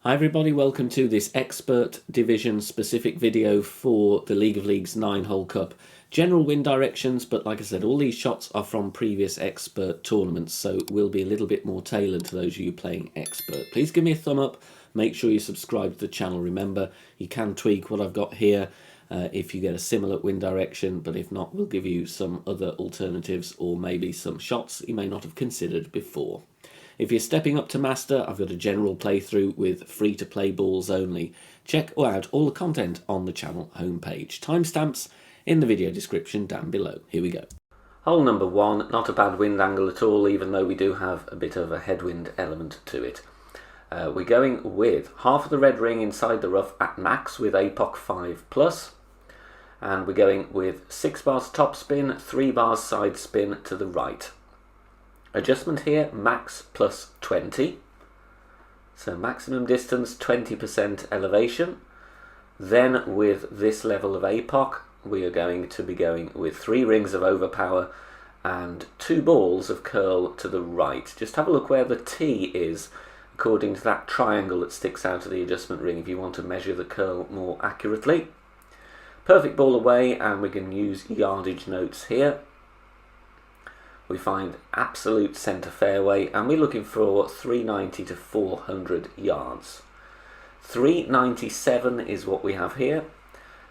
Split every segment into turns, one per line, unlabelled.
Hi everybody, welcome to this expert division specific video for the League of Leagues 9-hole cup. General wind directions, but like I said, all these shots are from previous expert tournaments, so will be a little bit more tailored to those of you playing expert. Please give me a thumb up, make sure you subscribe to the channel. Remember, you can tweak what I've got here if you get a similar wind direction, but if not, we'll give you some other alternatives or maybe some shots you may not have considered before. If you're stepping up to Master, I've got a general playthrough with free-to-play balls only. Check out all the content on the channel homepage. Timestamps in the video description down below. Here we go. Hole number 1, not a bad wind angle at all, even though we do have a bit of a headwind element to it. We're going with half of the red ring inside the rough at max with APOC 5+. And we're going with 6 bars top spin, 3 bars side spin to the right. Adjustment here, max plus 20. So maximum distance, 20% elevation. Then with this level of APOC, we are going to be going with 3 rings of overpower and 2 balls of curl to the right. Just have a look where the T is according to that triangle that sticks out of the adjustment ring if you want to measure the curl more accurately. Perfect ball away, and we can use yardage notes here. We find absolute centre fairway, and we're looking for 390 to 400 yards. 397 is what we have here.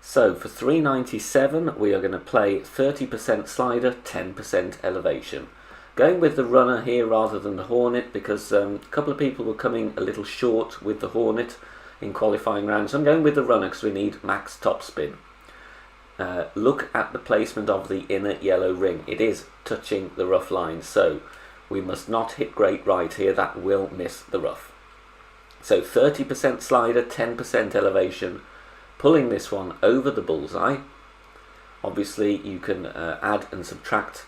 So for 397 we are going to play 30% slider, 10% elevation. Going with the runner here rather than the Hornet because a couple of people were coming a little short with the Hornet in qualifying rounds. I'm going with the runner because we need max topspin. Look at the placement of the inner yellow ring. It is touching the rough line, so we must not hit great right here. That will miss the rough. So 30% slider, 10% elevation, pulling this one over the bullseye. Obviously you can add and subtract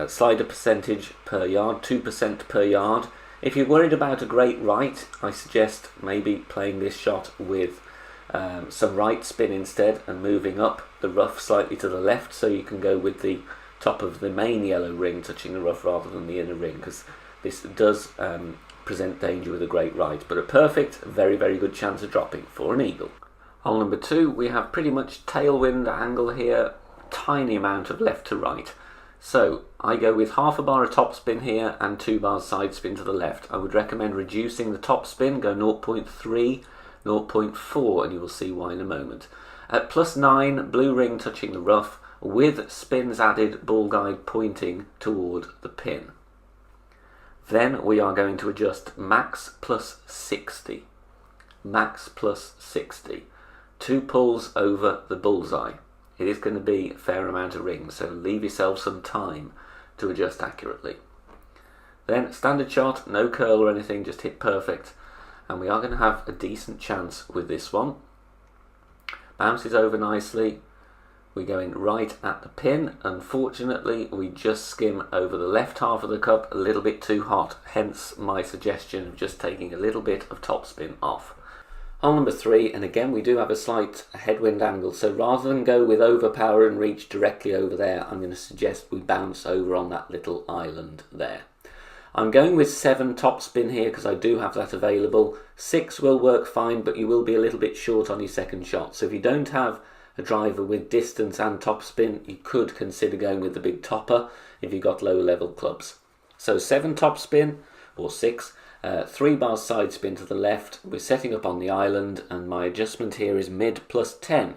slider percentage per yard, 2% per yard. If you're worried about a great right, I suggest maybe playing this shot with some right spin instead and moving up the rough slightly to the left, so you can go with the top of the main yellow ring touching the rough rather than the inner ring, because this does present danger with a great right, but a perfect, very good chance of dropping for an eagle. Hole number 2, we have pretty much tailwind angle here, tiny amount of left to right. So I go with half a bar of top spin here and 2 bars side spin to the left. I would recommend reducing the top spin, go 0.3, 0.4, and you will see why in a moment. At +9, blue ring touching the rough with spins added, ball guide pointing toward the pin. Then we are going to adjust max plus 60. Max plus 60. 2 pulls over the bullseye. It is going to be a fair amount of rings, so leave yourself some time to adjust accurately. Then standard shot, no curl or anything, just hit perfect. And we are going to have a decent chance with this one. Bounces over nicely. We're going right at the pin. Unfortunately, we just skim over the left half of the cup, a little bit too hot. Hence my suggestion of just taking a little bit of topspin off. Hole number 3, and again we do have a slight headwind angle, so rather than go with overpower and reach directly over there, I'm going to suggest we bounce over on that little island there. I'm going with 7 topspin here because I do have that available. 6 will work fine, but you will be a little bit short on your second shot. So if you don't have a driver with distance and topspin, you could consider going with the big topper if you've got lower level clubs. So 7 topspin, or 6, 3 bars side spin to the left. We're setting up on the island, and my adjustment here is mid plus 10.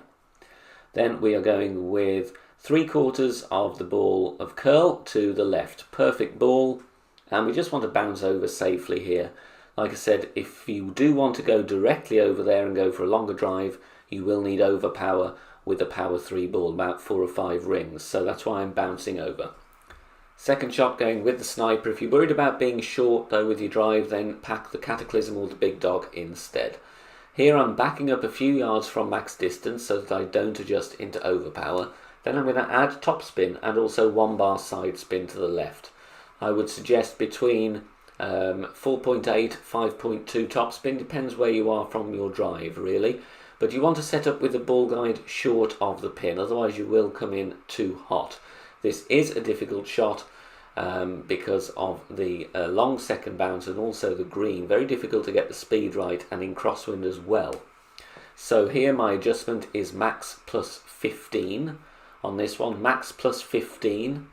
Then we are going with 3/4 of the ball of curl to the left. Perfect ball. And we just want to bounce over safely here. Like I said, if you do want to go directly over there and go for a longer drive, you will need overpower with a power 3 ball, about 4 or 5 rings. So that's why I'm bouncing over. Second shot going with the sniper. If you're worried about being short though with your drive, then pack the Cataclysm or the Big Dog instead. Here I'm backing up a few yards from max distance so that I don't adjust into overpower. Then I'm going to add topspin and also 1 bar side spin to the left. I would suggest between 4.8, 5.2 topspin, depends where you are from your drive really. But you want to set up with the ball guide short of the pin, otherwise you will come in too hot. This is a difficult shot. because of the long second bounce and also the green. Very difficult to get the speed right, and in crosswind as well. So here my adjustment is max plus 15 on this one, max plus 15,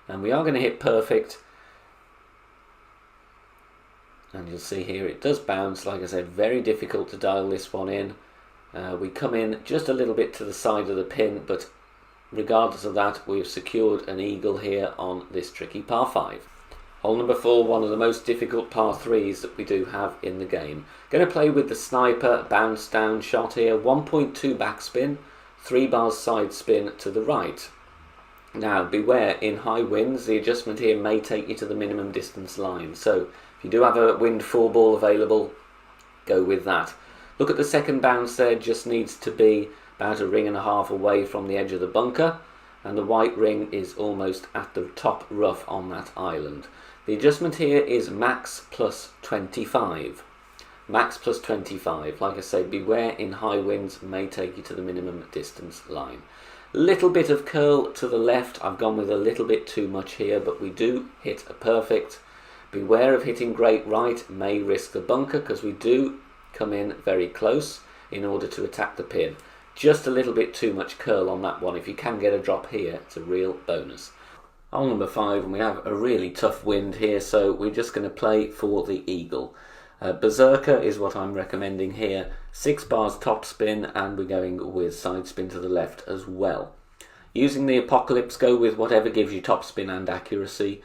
and we are going to hit perfect. And you'll see here it does bounce. Like I said, very difficult to dial this one in. We come in just a little bit to the side of the pin, but regardless of that, we've secured an eagle here on this tricky par 5. Hole number 4, one of the most difficult par 3s that we do have in the game. Going to play with the sniper bounce down shot here, 1.2 backspin, 3 bars side spin to the right. Now beware, in high winds the adjustment here may take you to the minimum distance line, so if you do have a wind 4 ball available, go with that. Look at the second bounce there, just needs to be about a ring and a half away from the edge of the bunker, and the white ring is almost at the top rough on that island. The adjustment here is max plus 25. Max plus 25. Like I say, beware, in high winds may take you to the minimum distance line. Little bit of curl to the left. I've gone with a little bit too much here, but we do hit a perfect. Beware of hitting great right, may risk the bunker because we do come in very close in order to attack the pin. Just a little bit too much curl on that one. If you can get a drop here, it's a real bonus. Hole number 5, and we have a really tough wind here, so we're just going to play for the eagle. Berserker is what I'm recommending here. 6 bars top spin, and we're going with side spin to the left as well. Using the Apocalypse, go with whatever gives you top spin and accuracy.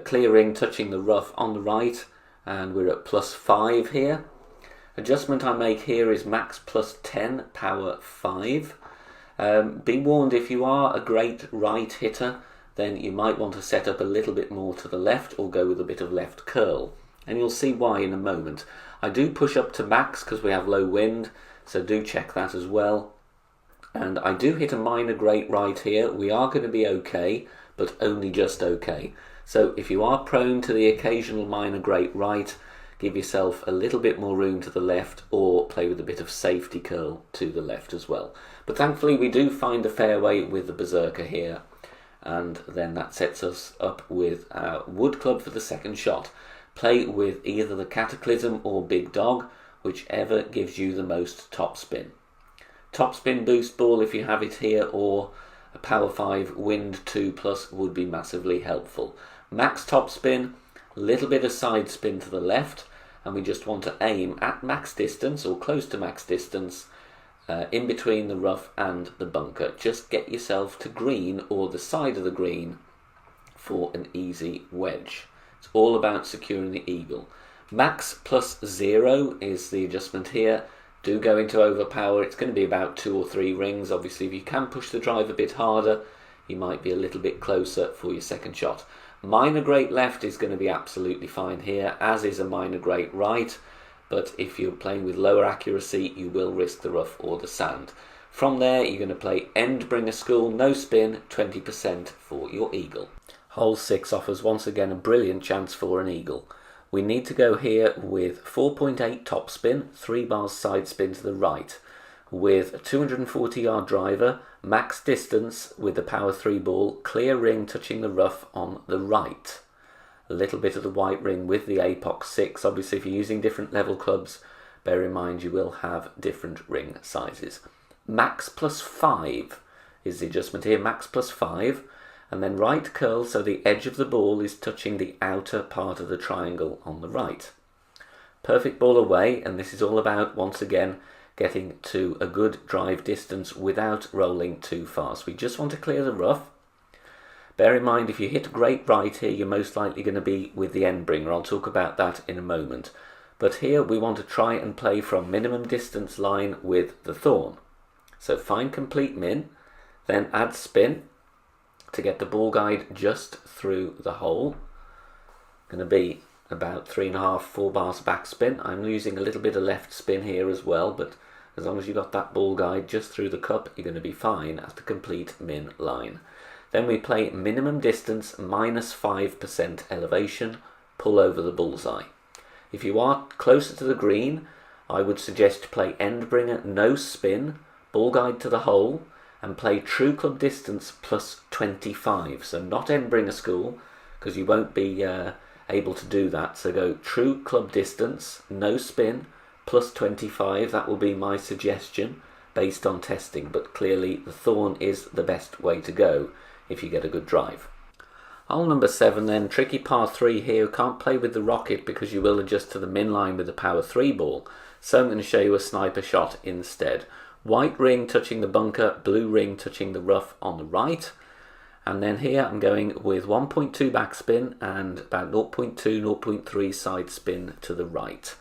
Clear ring touching the rough on the right, and we're at plus 5 here. Adjustment I make here is max plus 10, power 5. Be warned, if you are a great right hitter, then you might want to set up a little bit more to the left or go with a bit of left curl. And you'll see why in a moment. I do push up to max because we have low wind, so do check that as well. And I do hit a minor great right here. We are going to be okay, but only just okay. So if you are prone to the occasional minor great right, give yourself a little bit more room to the left or play with a bit of safety curl to the left as well. But thankfully we do find a fairway with the Berserker here, and then that sets us up with our wood club for the second shot. Play with either the Cataclysm or Big Dog, whichever gives you the most top spin. Top spin boost ball if you have it here, or a power 5 wind 2 plus would be massively helpful. Max top spin, little bit of side spin to the left, and we just want to aim at max distance or close to max distance in between the rough and the bunker. Just get yourself to green or the side of the green for an easy wedge. It's all about securing the eagle. Max plus 0 is the adjustment here. Do go into overpower. It's going to be about 2 or 3 rings. Obviously, if you can push the drive a bit harder, you might be a little bit closer for your second shot. Minor great left is going to be absolutely fine here, as is a minor great right. But if you're playing with lower accuracy, you will risk the rough or the sand. From there, you're going to play Endbringer School, no spin, 20% for your eagle. Hole 6 offers once again a brilliant chance for an eagle. We need to go here with 4.8 top spin, 3 bars side spin to the right, with a 240 yard driver, max distance with the power 3 ball, clear ring touching the rough on the right. A little bit of the white ring with the Apox 6. Obviously, if you're using different level clubs, bear in mind you will have different ring sizes. Max plus 5 is the adjustment here, max plus 5. And then right curl so the edge of the ball is touching the outer part of the triangle on the right. Perfect ball away, and this is all about, once again, getting to a good drive distance without rolling too fast. We just want to clear the rough. Bear in mind, if you hit great right here, you're most likely going to be with the Endbringer. I'll talk about that in a moment. But here we want to try and play from minimum distance line with the Thorn. So find complete min, then add spin to get the ball guide just through the hole. Going to be about 3.5, 4 bars back spin. I'm using a little bit of left spin here as well, but as long as you got that ball guide just through the cup, you're going to be fine at the complete min line. Then we play minimum distance minus 5% elevation, pull over the bullseye. If you are closer to the green, I would suggest to play Endbringer, no spin, ball guide to the hole, and play True Club Distance plus 25. So not Endbringer School, because you won't be able to do that. So go True Club Distance, no spin, plus 25. That will be my suggestion based on testing, but clearly the Thorn is the best way to go if you get a good drive. Hole number 7 then, tricky par 3 here. Can't play with the rocket because you will adjust to the min line with the power 3 ball. So I'm going to show you a sniper shot instead. White ring touching the bunker, blue ring touching the rough on the right. And then here I'm going with 1.2 backspin and about 0.2, 0.3 side spin to the right.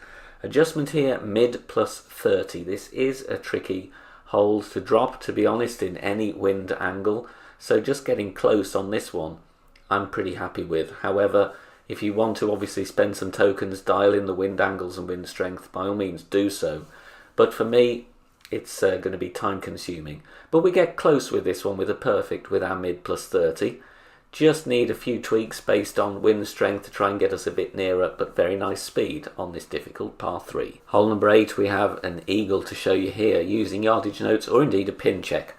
Adjustment here, mid plus 30. This is a tricky hole to drop, to be honest, in any wind angle. So just getting close on this one, I'm pretty happy with. However, if you want to obviously spend some tokens, dial in the wind angles and wind strength, by all means do so. But for me, it's going to be time consuming. But we get close with this one with a perfect with our mid plus 30. Just need a few tweaks based on wind strength to try and get us a bit nearer, but very nice speed on this difficult par 3. Hole number 8, we have an eagle to show you here using yardage notes or indeed a pin check.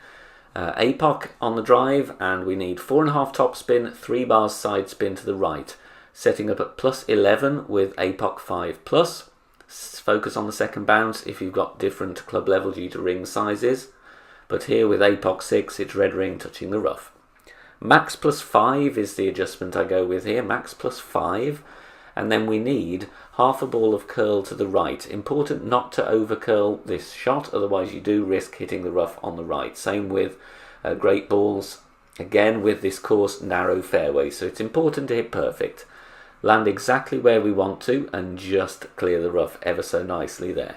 APOC on the drive, and we need 4.5 top spin, 3 bars side spin to the right. Setting up at plus 11 with APOC 5 plus. Focus on the second bounce if you've got different club level due to ring sizes. But here with APOC 6, it's red ring touching the rough. Max plus 5 is the adjustment I go with here. Max plus 5. And then we need half a ball of curl to the right. Important not to over curl this shot, otherwise you do risk hitting the rough on the right. Same with great balls. Again with this course, narrow fairway. So it's important to hit perfect. Land exactly where we want to and just clear the rough ever so nicely there.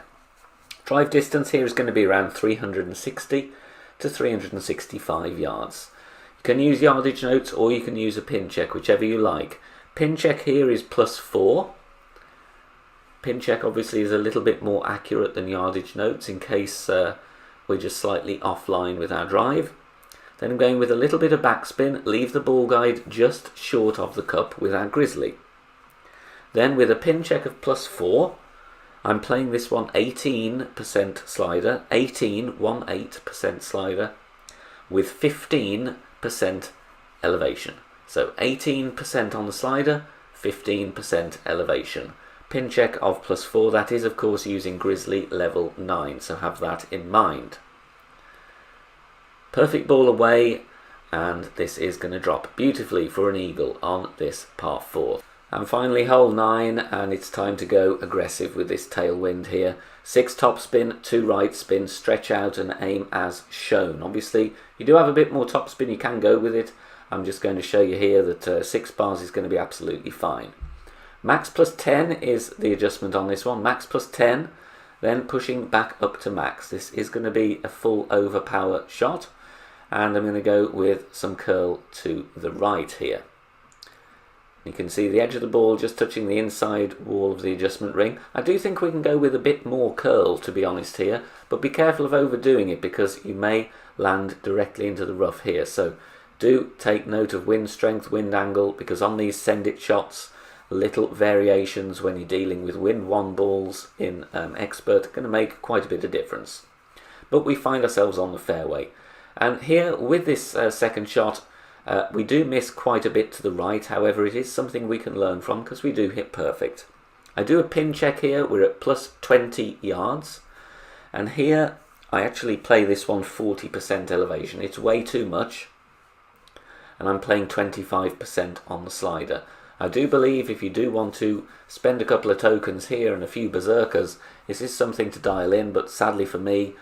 Drive distance here is going to be around 360 to 365 yards. You can use yardage notes or you can use a pin check, whichever you like. Pin check here is plus 4. Pin check obviously is a little bit more accurate than yardage notes in case we're just slightly offline with our drive. Then I'm going with a little bit of backspin, leave the ball guide just short of the cup with our grizzly. Then with a pin check of plus 4, I'm playing this one 18% slider, 18% slider with 15% elevation. So 18% on the slider, 15% elevation. Pin check of plus 4, that is of course using grizzly level 9, so have that in mind. Perfect ball away, and this is going to drop beautifully for an eagle on this par 4. And finally hole 9, and it's time to go aggressive with this tailwind here. 6 top spin, 2 right spin, stretch out and aim as shown. Obviously you do have a bit more top spin, you can go with it. I'm just going to show you here that 6 bars is going to be absolutely fine. Max plus 10 is the adjustment on this one. Max plus 10, then pushing back up to max. This is going to be a full overpower shot, and I'm going to go with some curl to the right here. You can see the edge of the ball just touching the inside wall of the adjustment ring. I do think we can go with a bit more curl, to be honest here, but be careful of overdoing it because you may land directly into the rough here. So do take note of wind strength, wind angle, because on these send it shots, little variations when you're dealing with wind 1 balls in Expert are going to make quite a bit of difference. But we find ourselves on the fairway. And here with this second shot, we do miss quite a bit to the right. However, it is something we can learn from because we do hit perfect. I do a pin check here. We're at plus 20 yards. And here I actually play this one 40% elevation. It's way too much. And I'm playing 25% on the slider. I do believe if you do want to spend a couple of tokens here and a few berserkers, this is something to dial in, but sadly for me,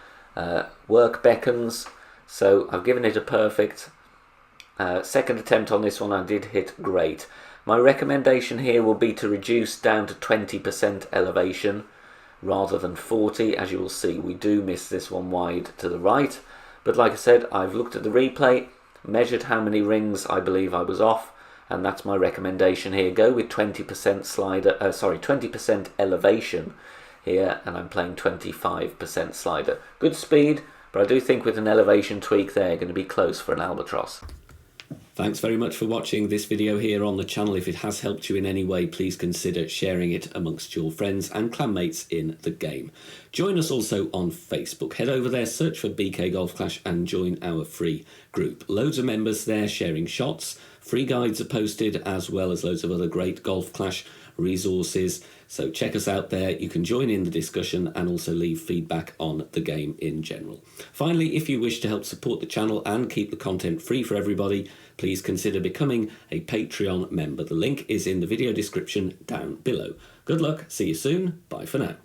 work beckons, so I've given it a perfect. Second attempt on this one I did hit great. My recommendation here will be to reduce down to 20% elevation rather than 40. As you will see, we do miss this one wide to the right, but like I said, I've looked at the replay, measured how many rings I believe I was off, and that's my recommendation here. Go with 20% slider, 20% elevation here, and I'm playing 25% slider. Good speed, but I do think with an elevation tweak there, going to be close for an albatross. Thanks very much for watching this video here on the channel. If it has helped you in any way, please consider sharing it amongst your friends and clanmates in the game. Join us also on Facebook. Head over there, search for BK Golf Clash and join our free group. Loads of members there sharing shots. Free guides are posted, as well as loads of other great Golf Clash resources. So check us out there. You can join in the discussion and also leave feedback on the game in general. Finally, if you wish to help support the channel and keep the content free for everybody, please consider becoming a Patreon member. The link is in the video description down below. Good luck, see you soon, bye for now.